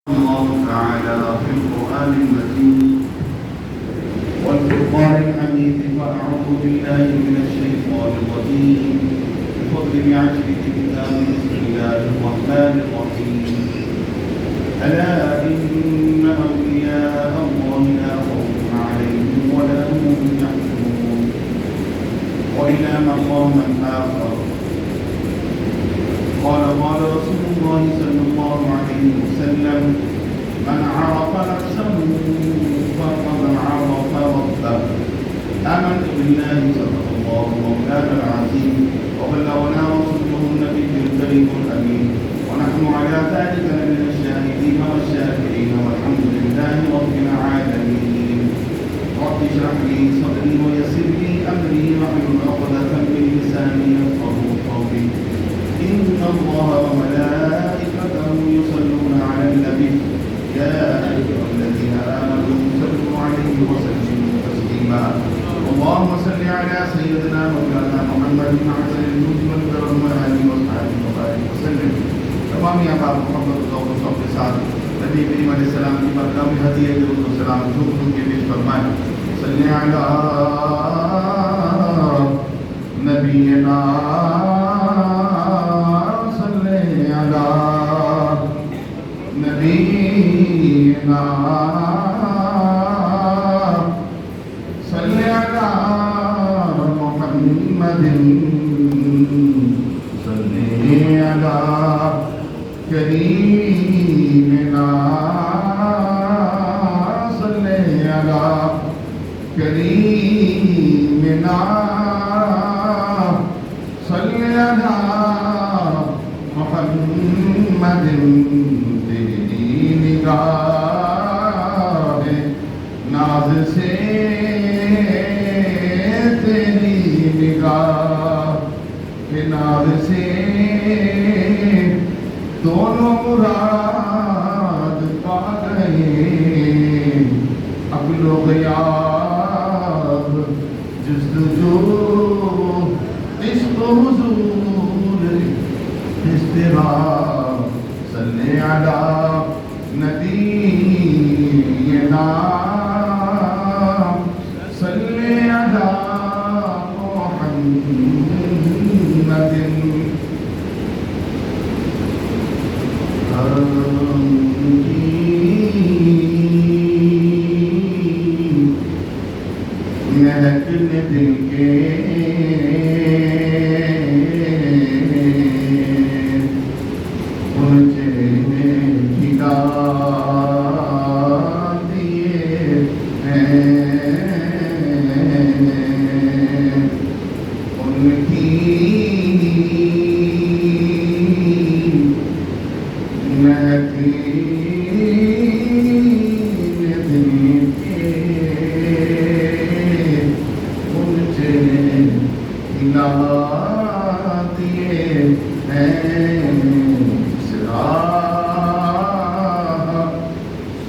الله تعالى في القرآن المجيد والفرقان الحميد فأعوذ بالله من الشيطان الرجيم بفضل بعشر كتاب بسم الله الرحمن الرحيم ألا إن أولياء الله لا خوف عليهم ولا هم يحزنون وإلى مقام آخر قال رسول الله صلى الله عليه وسلم من عرف نفسه فقد عرف ربه. آمنت بالله صدق الله مولانا العظيم وبلغنا رسوله النبي الكريم الأمين ونحن على ذلك من الشاهدين والشاكرين والحمد لله رب العالمين. رب اشرح لي صدري ويسر لي أمري واحلل عقدة من لساني يفقهوا قولي. إن الله وملائكته يصلون على النبي يا أيها الذين آمنوا صلوا عليه وسلموا تسليما. اللهم صل على سيدنا مولانا محمد أحسن النور والكرم وآله وصحبه وبارك وسلم. تمام آباء محمد اور سب کے ساتھ نبی کریم علیہ السلام کی مقام ہدیہ درود و سلام جھوم کے پیش فرمائیں. صلی علی نبینا نبینا صلی علی محمد صلی علی کریمنا صلی علی کریمنا صلی علی محمد. نگاہ ناز سے تیری نگاہ کے ناز سے دونوں مراد پا گئے. عقل و غیاب جستجو عشق و حضور اضطراب. صلی علی نبینا صلی علی محمد. مہکنے دل کے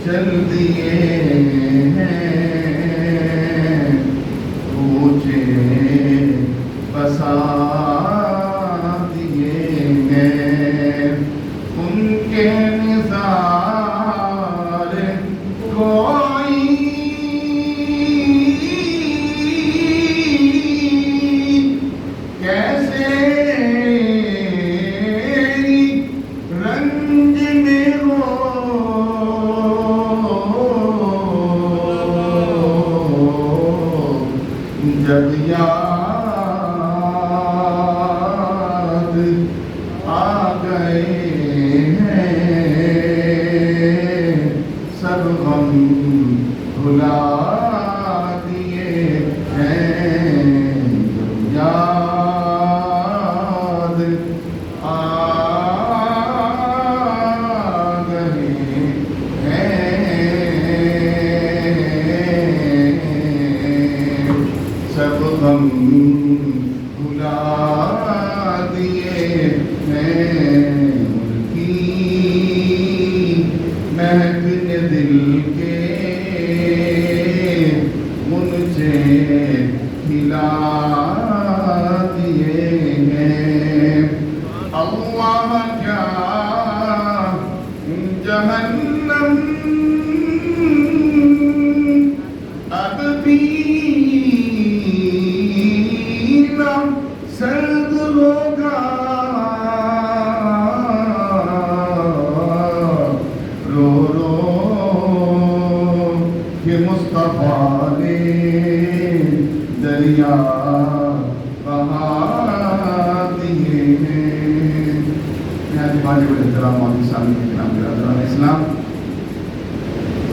چل دیے ہیں پوچھے بسا دیے ہیں ان کے نثار کوئی کیسے رنج میں ہو جب یاد آ گئے ہیں سب غم بھلا دیے ہیں. جب یاد آ گئے ہیں سب غم بھلا دیے ہیں. کی مہکنے دل کے مجھے کھلا دیے ہیں. اللہ کیا جہنم جہنم اب بھی نہ سرد ہوگا، رو رو کہ مصطفیٰ نے دریا بہا دیے ہیں۔ واجب الاحترام اور سامعین کرام برادران اسلام،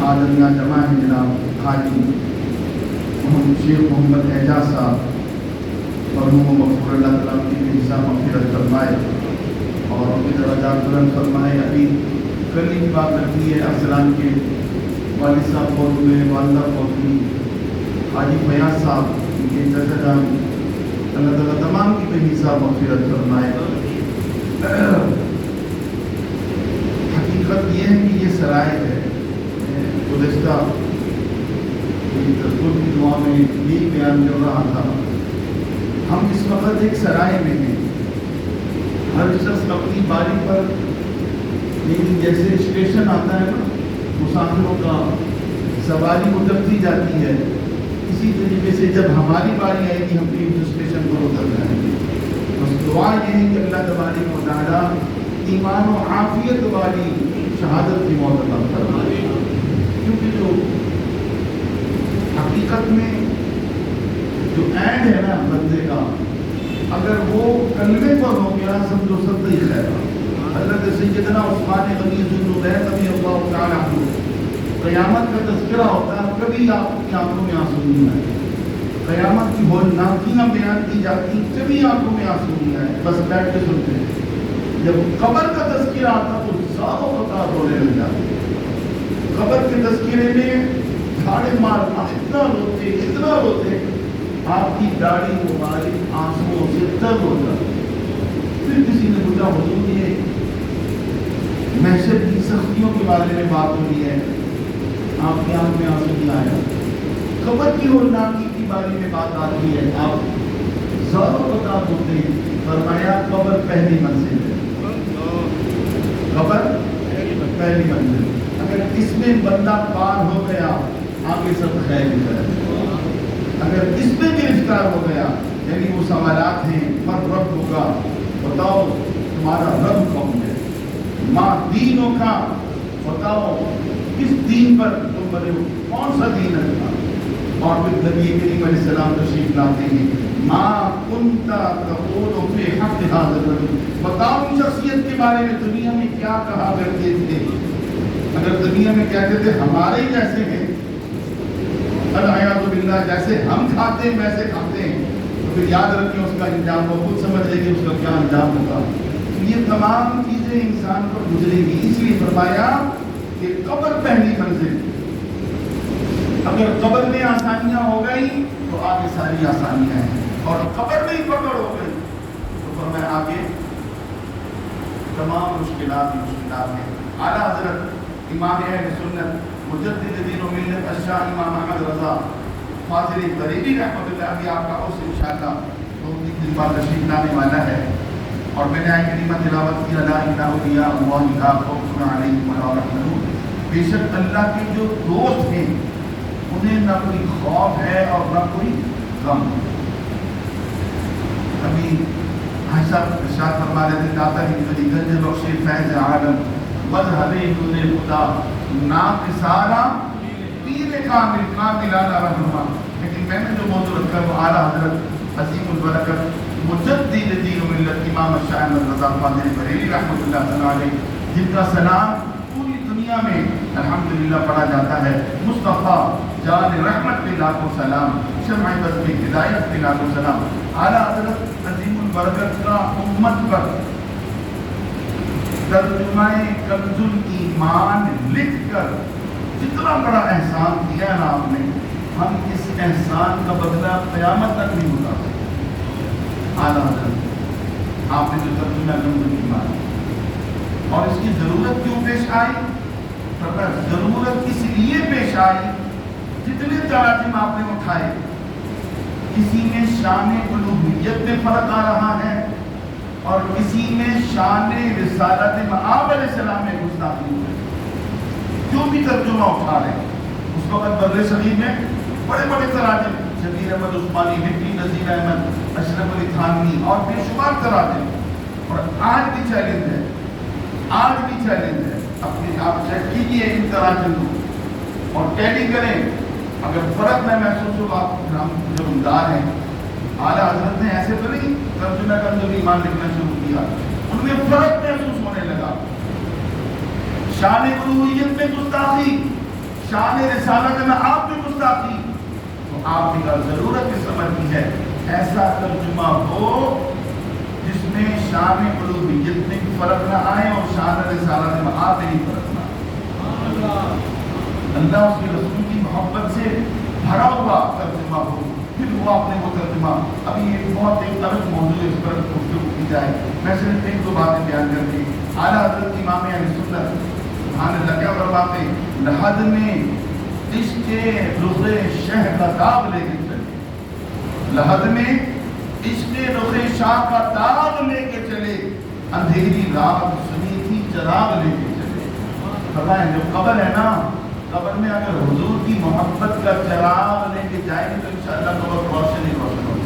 آج یہاں جمع ہیں جناب حاجی شیخ محمد اعجاز صاحب، مرحوم مغفور اللہ تعالیٰ کی حصہ مغفرت فرمائے اور ان کی درجات بلند فرمائے۔ ابھی کل ہی بات رکھی ہے ارسلان کے والد صاحب فوت ہوئے، والدہ فوت ہوئی، حاجی فیاض صاحب ان کے چچا جان، اللہ تعالیٰ تمام کی بے حساب مغفرت فرمائے۔ حقیقت یہ ہے کہ یہ سرائے ہے، گزشتہ تذکر کی دعا میں یہ بیان کر رہا تھا، ہم اس وقت ایک سرائے میں ہیں، ہر شخص اپنی باری پر، لیکن جیسے اسٹیشن آتا ہے نا مسافروں کا، سواری اترتی جاتی ہے، اسی طریقے سے جب ہماری باری آئے گی ہم بھی اس اسٹیشن پر اتر جائیں گے۔ بس دعا یہ ہے کہ اللہ تبارک و تعالیٰ ایمان و عافیت والی شہادت کی موت عطا فرمائے، کیونکہ جو حقیقت میں جو اینڈ ہے نا بندے کا، اگر وہ کلمے پر ہو گیا سمجھو سب ہی خیر۔ حضرت سیدنا عثمان غنی ذوالنورین رضی اللہ تعالیٰ عنہ، قیامت کا تذکرہ ہوتا ہے، کبھی آپ کی آنکھوں میں آنسو نہیں آئے، قیامت کی ہولناکیاں بیان کی جاتی، کبھی آنکھوں میں آنسو نہیں آئے، بس بیٹھ کے سنتے ہیں۔ جب قبر کا تذکرہ آتا تو زاروں قطار رونے لگ جاتے، قبر کے تذکرے میں دھاڑے مارنا، اتنا روتے آپ کی داڑھی مبارک آنسوؤں سے تر ہو جاتی۔ پھر کسی نے پوچھا حضور یہ محشر کی سختیوں کے بارے میں بات ہو رہی ہے، آپ کی آنکھ میں آنسو نہیں آیا، قبر کی ہولناکی کے بارے میں بات آتی ہے، آپ زاروں قطار ہوتے ہیں۔ فرمایا قبر پہلی منزل ہے، قبر پہلی منزل، اگر اس میں بندہ پار ہو گیا آگے سب خیر ہی ہے، اگر اس میں گرفتار ہو گیا یعنی وہ سوالات ہیں، من رب ہوگا، بتاؤ تمہارا رب کون ہے، ماں دینوں کا، بتاؤ کس دین پر تم بنے ہو، کون سا دین ہے تمہارا، اور پھر نبی کریم علیہ السلام تشریف لاتے ہیں، ماں کنتا تقول فی حق ھذا الرجل، بتاؤ اس شخصیت کے بارے میں دنیا میں کیا کہا کرتے تھے، اگر دنیا میں کہتے تھے ہمارے ہی جیسے ہیں، العیاذ باللہ جیسے ہم کھاتے ہیں ویسے کھاتے ہیں، تو پھر یاد رکھیں اس کا انجام، وہ خود سمجھ لے کہ اس کا کیا انجام ہوگا۔ یہ تمام چیزیں انسان پر گزرے گی، اس لیے فرمایا کہ قبر پہلی منزل، اگر قبر میں آسانیاں ہو گئی تو آگے ساری آسانیاں ہیں، اور قبر میں ہی پکڑ ہو گئی تو فرمایا آگے تمام مشکلات ہیں۔ اعلیٰ حضرت امام اہل سنت مجدد دین و ملت الشاہ امام احمد رضا فاضل بریلی رحمۃ اللہ علیہ آپ کا اس انشاءاللہ دو تین بار تشریف لانے والا ہے، اور میں نے آئے کریمہ تلاوت کی لا الہ الا اللہ لا خوف علیہم ولا هم يحزنون، بے شک اللہ کے جو دوست ہیں انہیں نہ کوئی خوف ہے اور نہ کوئی غم۔ ابھی بھائی صاحب ارشاد فرما رہے تھے داتا ہی بلی گنج بخش فیض عالم مذہب نور خدا نام سارا پیر کامل اعلیٰ رہنما، لیکن میں نے جو موضوع رکھا ہے وہ اعلیٰ حضرت عظیم البرکت مجدد دین و ملت امام الشاہ احمد رضا فاضل بریلی رحمۃ اللہ تعالیٰ علیہ، جن کا سلام پوری دنیا میں الحمدللہ پڑھا جاتا ہے، مصطفیٰ جان رحمت کے لاکھوں سلام، شمع بز میں ہدایت کے لاکھوں سلام، اعلیٰ حضرت عظیم البرکت کا امت پر ترجمہ کنز الایمان لکھ کر جتنا بڑا احسان کیا نا آپ نے، ہم اس احسان کا بدلہ قیامت تک نہیں ہوتا۔ اعلیٰ حضرت آپ نے جو ترجمہ کنز الایمان، اور اس کی ضرورت کیوں پیش آئی؟ ضرورت اس لیے پیش آئی جتنے تراجم آپ نے اٹھائے کسی میں شان الوہیت میں فرق آ رہا ہے اور کسی میں شان رسالت مآب علیہ السلام میں گستاخی ہوئی۔ جو بھی ترجمہ اٹھا رہے ہیں اس وقت بر صغیر میں بڑے بڑے تراجم شبیر احمد عثمانی، مفتی نذیر احمد، اشرف علی تھانوی اور بے شمار تراجم. اور آج بھی چیلنج ہے، آج بھی چیلنج ہے. اپنے آپ چیک کیجیے ان تراجم کو اور ٹیلی کریں. اگر فرق میں محسوس ہو آپ ہم جو عمدار ہیں اعلیٰ حضرت نے ایسے تو نہیں ترجمہ کا جو ایمان لکھنا شروع کیا، ان میں فرق محسوس ہونے لگا. شان الوہیت میں گستاخی، شان رسالت میں آپ کی گستاخی، تو آپ کی ضرورت اس عمل کی ہے ایسا ترجمہ ہو جس میں شان الوہیت میں فرق نہ آئے اور شان رسالت میں آپ ہی فرق نہ آئے. اللہ اس کے رسول کی محبت سے بھرا ہوا ترجمہ ہو. پھر وہ آپ نے وہ ترجمہ، ابھی یہ بہت ایک الگ موضوع اس پر گفتگو کی جائے، میں صرف ایک دو باتیں بیان کر کے. اعلیٰ حضرت امام اہل سنت سبحان اللہ کیا فرماتے ہیں، لحد میں عشق رخ شہ کا داغ لے کے چلے، لحد میں عشق رخ شاہ کا داغ لے کے چلے، اندھیری رات سنی تھی چراغ لے کے چلے. فرمائیں جو قبر ہے نا، قبر میں اگر حضور کی محبت کا چراغ لے کے جائیں گے تو انشاءاللہ قبر روشن ہی روشن ہوگی.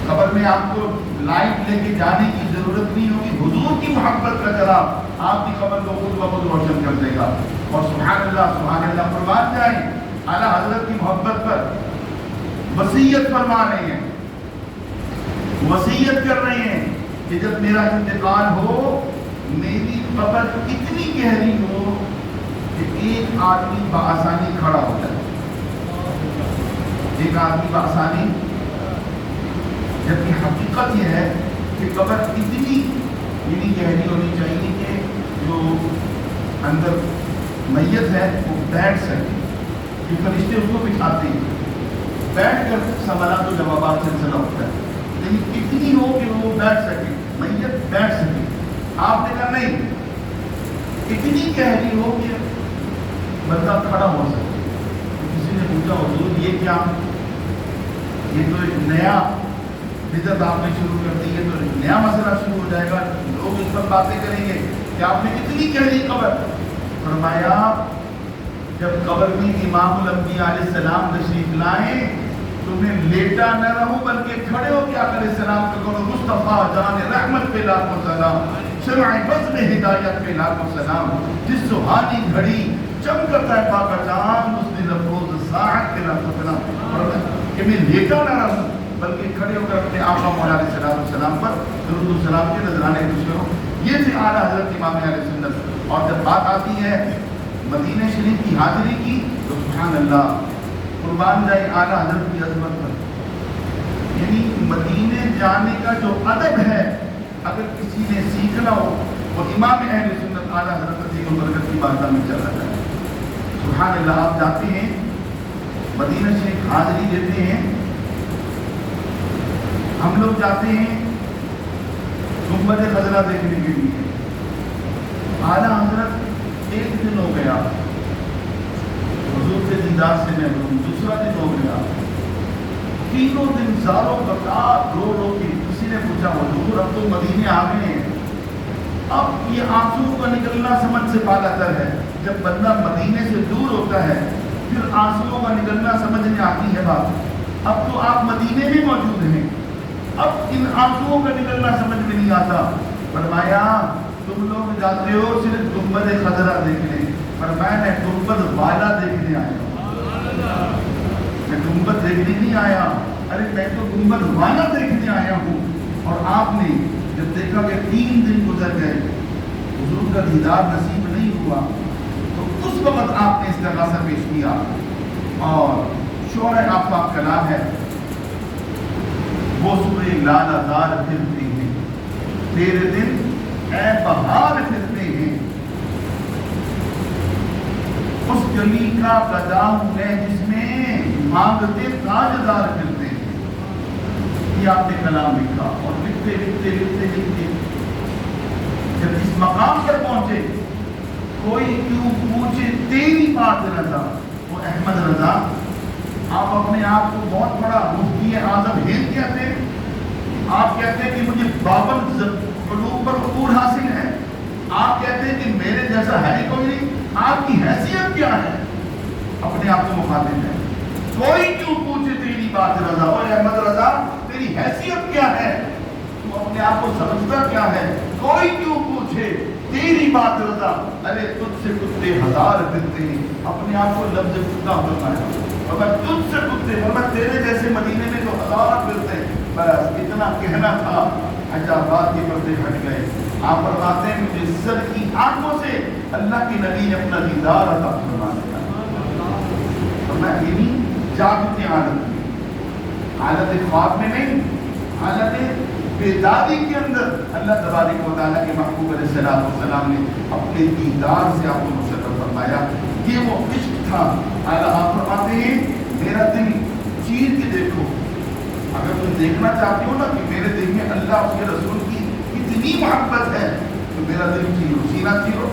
قبر میں آپ کو لائٹ لے کے جانے کی ضرورت نہیں ہوگی، حضور کی محبت کا چراغ آپ کی قبر کو خود بخود روشن کر دے گا. اور سبحان اللہ فرمان جائیں اعلیٰ حضرت کی محبت پر وصیت فرما رہے ہیں، وصیت کر رہے ہیں کہ جب میرا انتقال ہو میری قبر اتنی گہری ہو کہ ایک آدمی بآسانی کھڑا ہو جائے، ایک آدمی بآسانی. جبکہ حقیقت یہ ہے کہ قبر اتنی گہری ہونی چاہیے کہ جو اندر میت ہے وہ بیٹھ سکے، کہ فرشتے اس کو بٹھاتے ہیں، بیٹھ کر سوالات و جوابات سلسلہ ہوتا ہے، لیکن اتنی ہو کہ وہ بیٹھ سکے، میت بیٹھ سکے. آپ نے کہا نہیں، اتنی گہری ہو کہ بندہ کھڑا ہو سکے. کسی نے پوچھا حضور یہ کیا، یہ تو ایک نیا بدعت آپ نے شروع کر دی ہے، تو ایک نیا مسئلہ شروع ہو جائے گا، لوگ اس پر باتیں کریں گے کہ آپ نے اتنی گہری قبر. فرمایا جب قبر میں امام الانبیاء علیہ السلام تشریف لائیں تو میں لیٹا نہ رہوں بلکہ کھڑے ہو کے آقا علیہ السلام کو کہوں مصطفیٰ جان رحمت پہ لاکھوں سلام، شمع بزم ہدایت پہ لاکھوں سلام، جس سہانی گھڑی چمکتا ہے پاک چاند اس دن افروز ساعت کے لاکھوں سلام. کہ میں لیٹا نہ رہوں بلکہ کھڑے ہو کر اپنے آقا مولا علیہ السلام پر درود و سلام کے نذرانے پیش کروں. یہ تھے اعلیٰ حضرت امام اہل سنت. اور جب بات آتی ہے مدینہ شریف کی حاضری کی تو سبحان اللہ قربان جائے اعلیٰ حضرت کی عظمت پر. یعنی مدینے جانے کا جو ادب ہے اگر کسی نے سیکھنا ہو وہ امام اہل سنت اعلیٰ حضرت عظیم البرکت کی بارگاہ میں چلا جائے. سبحان اللہ. آپ جاتے ہیں مدینہ شریف حاضری دیتے ہیں، ہم لوگ جاتے ہیں گنبد خضرا دیکھنے کے لیے. اعلیٰ حضرت ایک دن ہو گیا حضور کے دیدار سے محروم، دوسرا دن ہو گیا، تینوں دن زاروں بکار رو رو کے. کسی نے پوچھا حضور اب تو مدینے آ گئے ہیں، اب یہ آنسو کا نکلنا سمجھ سے بالا تر ہے. جب بندہ مدینے سے دور ہوتا ہے پھر آنسو کا نکلنا سمجھ میں آتی ہے بات. اب تو آپ مدینے میں موجود ہیں، اب ان آنسوؤں کا نکلنا سمجھ میں نہیں آتا. فرمایا تم لوگ جاتے ہو صرف گنبد خضرا دیکھنے، پر میں گنبد والا دیکھنے آیا ہوں. میں گنبد دیکھنے نہیں آیا، ارے میں تو گنبد والا دیکھنے آیا ہوں. اور آپ نے جب دیکھا کہ 3 دن گزر گئے حضور کا دیدار نصیب نہیں ہوا تو اس وقت آپ نے استغاثہ پیش کیا. اور شعر آفاق کلام ہے، وہ سورہ لال آزار پھرتے ہیں تیرے دن اے بہار پھرتے ہیں، اس گلی کا قدام ہے جس میں مانگتے تاجدار پھرتے ہیں. یہ آپ نے کلام لکھا اور لکھتے لکھتے لکھتے لکھتے جب اس مقام پر پہنچے کوئی کیوں پوچھے تیری بات رضا. وہ احمد رضا آپ اپنے آپ کو بہت بڑا مفتی اعظم ہند کہتے ہیں، آپ کہتے ہیں کہ مجھے 52 علوم پر عبور حاصل ہے، آپ کہتے ہیں کہ میرے جیسا ہے کوئی نہیں، آپ کی حیثیت کیا ہے؟ اپنے آپ کو مخاطب ہے. کوئی کیوں پوچھے تیری بات رضا، اور احمد رضا تیری حیثیت کیا ہے؟ تو اپنے آپ کو سمجھتا کیا ہے؟ کوئی کیوں پوچھے تیری بات رضا، ارے تجھ سے کتے ہزار پھرتے ہیں. اپنے آپ کو لفظ کتا فرمایا، اور میں تجھ سے کتے، اور میں تیرے جیسے مدینے میں جو ہزار پھرتے ہیں. بس اتنا کہنا تھا، حجابات کے پردے ہٹ گئے. آپ فرماتے ہیں مجھے سر کی آنکھوں سے اللہ کے نبی نے اپنا دیدار عطا فرما دیا. اور میں یہی جاگتی حالت میں، حالت خواب میں نہیں، حالت بیداری کے اندر اللہ تبارک و تعالیٰ کے محبوب علیہ السلام نے اپنے دیدار سے آپ کو مشرف فرمایا. یہ وہ عشق تھا. آپ فرماتے ہیں میرا دل چیر کے دیکھو. اگر تم دیکھنا چاہتے ہو نا کہ میرے دل میں اللہ اس کے رسول کی کتنی محبت ہے، تو میرا دل چیرو، سینہ چیرو،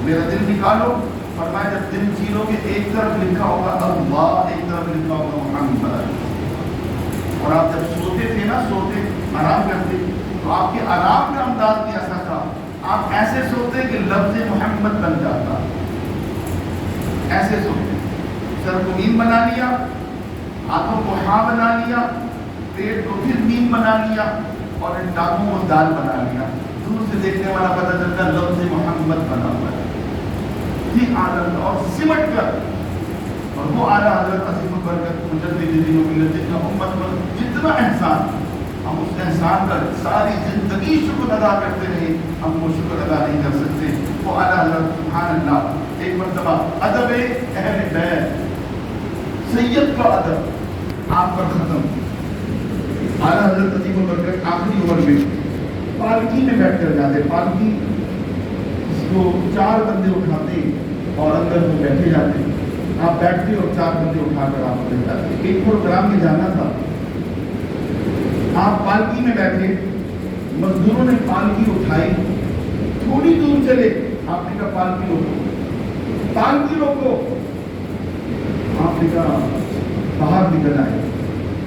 میرا دل نکالو. فرمایا جب دل چیرو کہ ایک طرف لکھا ہوگا اللہ، ایک طرف لکھا ہوگا محمد. اور آپ جب سوتے تھے نا، سوتے آرام کرتے، تو آپ کے آرام کا انداز بھی ایسا تھا. آپ ایسے سوتے کہ لفظ محمد بن جاتا. ایسے سوتے، سر کو نیم بنا لیا، ہاتھوں کو ہاں بنا لیا، پیٹ کو پھر نیم بنا لیا، اور ان ٹانگوں کو دال بنا لیا. دور سے دیکھنے والا پتہ چلتا لفظ محمد بنا ہوا ہے. یہ عادت اور سمٹ کر، اور وہ اعلیٰ حضرت عظیم البرکت مجدد دین و ملت کا امت پر جتنا احسان، ہم اس احسان کا ساری زندگی شکر ادا کرتے رہے، ہم وہ شکر ادا نہیں کر سکتے. وہ اعلیٰ حضرت سبحان اللہ. ایک مرتبہ ادب اہل بیت، سید کا ادب آپ پر ختم. اعلیٰ حضرت عظیم البرکت آخری عمر میں پالکی میں بیٹھ کر جاتے. پالکی اس کو 4 بندے اٹھاتے اور اندر وہ بیٹھے جاتے. آپ بیٹھتے اور 4 بندے اٹھا کر آپ لے جاتے. ایک پروگرام میں جانا تھا، آپ پالکی میں بیٹھے، مزدوروں نے پالکی اٹھائی، تھوڑی دور چلے، آپ نے کہا پالکی روکو، پالکی روکو. آپ نے کہا باہر نکل آئے.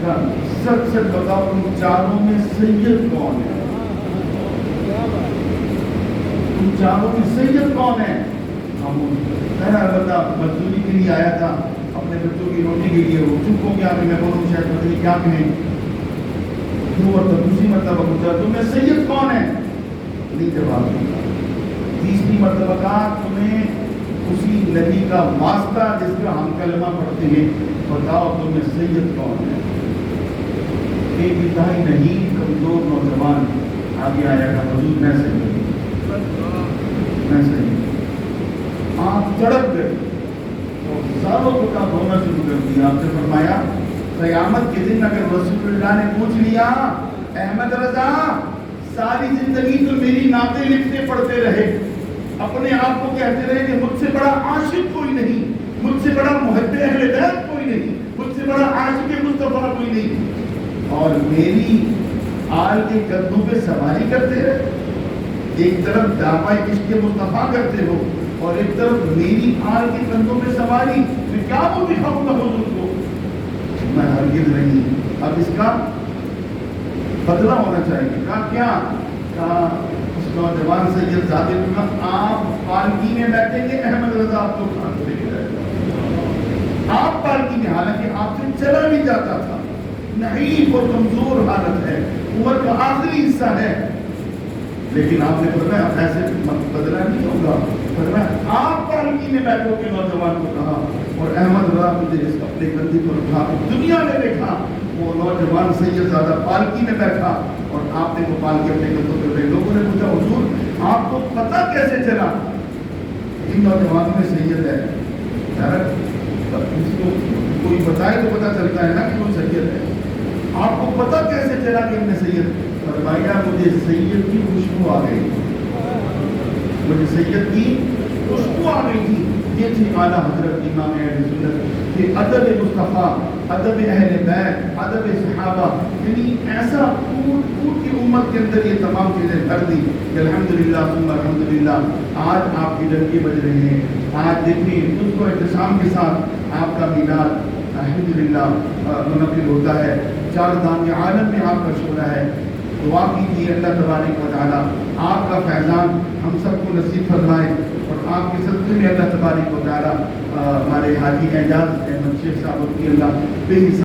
کہا سچ سچ بتاؤ تم چاروں میں سید کون ہے؟ تم چاروں میں سید کون ہے؟ ہم البتہ مزدوری کے لیے آیا تھا، اپنے بچوں کی روٹی کے لیے. وہ چپ ہو گیا کہ میں بولوں شاید پتہ نہیں کیا کہیں. دوسری مرتبہ پوچھا تمہیں سید کون ہے؟ نہیں جواب دیا. تیسری مرتبہ کہا تمہیں اسی نبی کا واسطہ جس کا ہم کلمہ پڑھتے ہیں بتاؤ تمہیں سید کون ہے؟ ایک انتہائی نہیں کمزور نوجوان آگے آیا تھا، حضور میں سید، میں سید. آپ تڑپ گئے اور ساروں کو کا دھونا شروع کر دیا. آپ سے فرمایا قیامت کے دن اگر رسول اللہ نے پوچھ لیا احمد رضا ساری زندگی تو میری نعتیں لکھتے پڑھتے رہے، اپنے آپ کو کہتے رہے کہ مجھ سے بڑا عاشق کوئی نہیں، مجھ سے بڑا محب اہل بیت کوئی نہیں، مجھ سے بڑا عاشق مصطفیٰ کوئی نہیں، اور میری آل کے کندھوں پہ سواری کرتے رہے. ایک طرف دعویٰ عشق مصطفیٰ کرتے ہو اور ایک طرف میری آل کے کندھوں پہ سواری. میں کیا وہ دکھاؤں گا حضور کو؟ میں ہرگز نہیں. اب اس کا بدلہ ہونا چاہیے. کہا کیا؟ کہا اس نوجوان سید زادے کو کہا آپ پالکی میں بیٹھیں گے، احمد رضا آپ کو کھان لے کے جائے گا. آپ پالکی میں، حالانکہ آپ سے چلا بھی جاتا تھا، نحیف اور کمزور حالت ہے، عمر کا آخری حصہ ہے، لیکن آپ نے فرمایا ایسے بدلہ نہیں ہوگا. فرمایا آپ پالکی میں بیٹھو کے نوجوان کو کہا. اور احمد رضا مجھے اس اپنے کندھے پر اٹھا دنیا نے دیکھا وہ نوجوان سید زادہ پالکی میں بیٹھا اور آپ نے وہ پالکی اپنے کندھوں پہ بیٹھے. لوگوں نے پوچھا حضور آپ کو پتہ کیسے چلا ان نوجوانوں میں سید ہے؟ اس کو کوئی بتائے تو پتہ چلتا ہے نا کہ وہ سید ہے. آپ کو پتہ کیسے چلا کہ ان میں سید؟ فرمایا مجھے سید کی خوشبو آ گئی، مجھے سید کی خوشبو آ گئی تھی. یہ تھی اعلیٰ حضرت امام اہل سنت کہ ادب مصطفیٰ، ادب اہل بیت، ادب صحابہ، یعنی ایسا پوری امت کے اندر یہ تمام چیزیں بھر دی کہ الحمدللہ ثم الحمدللہ آج آپ کی ڈنکے بج رہے ہیں. آج دیکھیں اس کو احتشام کے ساتھ آپ کا میلاد الحمدللہ منعقد ہوتا ہے. 4 دام عالم میں آپ کا شعلہ ہے. دعا کیجیے اللہ تبارک و تعالیٰ آپ کا فیضان ہم سب کو نصیب فرمائے اور آپ کے صدقے میں اللہ تبارک و تعالیٰ ہمارے حاجی اعجاز احمد شیخ صاحب کی اللہ بے